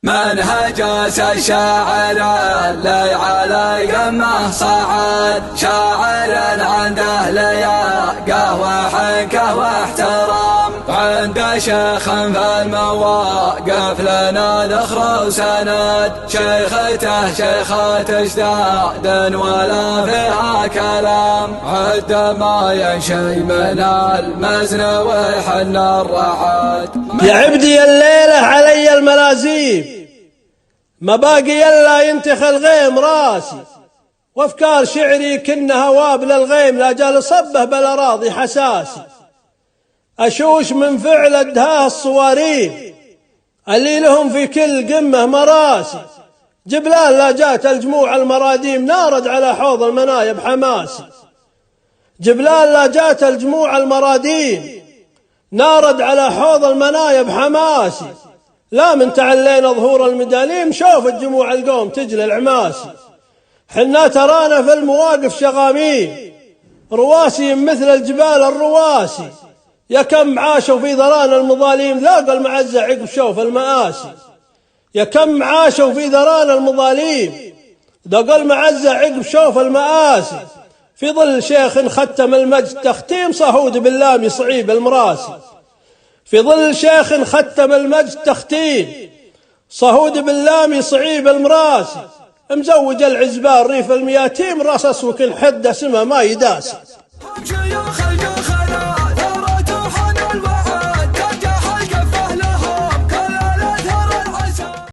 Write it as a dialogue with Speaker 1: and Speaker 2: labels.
Speaker 1: منهج الشاعر اللي على يمه صعد، شاعر عنده لياقة وحنكة واحترام، عند شيخ في المواقف لنا ذخر وسند، شيخته شيخة اجداد ولا فيها كلام، عد ما ينشي من المزن ويحن الرعد.
Speaker 2: يا عبدي الليلة علي الملازيم، ما باقي الا ينتخ الغيم راسي، وافكار شعري كنها وابل الغيم لا جال صبه بالاراضي حساسي، اشوش من فعل ادهاه الصواريم اللي لهم في كل قمه مراسي، جبلان لا جات الجموع المراديم نارد على حوض المنايب حماسي، جبلان لا جات الجموع المراديم نارد على حوض المنايب حماسي، لا من تعلينا ظهور المداليم شوف الجموع القوم تجلي العماسي، حنا ترانا في المواقف شغامين رواسي مثل الجبال الرواسي، يا كم عاشوا في ذران المظاليم ذاق المعزة عقب شوف المآسي، يا كم عاشوا في ذران المظاليم ذاق المعزة عقب شوف المآسي، في ظل شيخ ختم المجد تختيم صهود باللام صعيب المراسي، في ظل شيخ ختم المجد تختيم صهود باللام صعيب المراسي، مزوج العزبان ريف المياتيم راس اسوك الحده سما ما يداسي.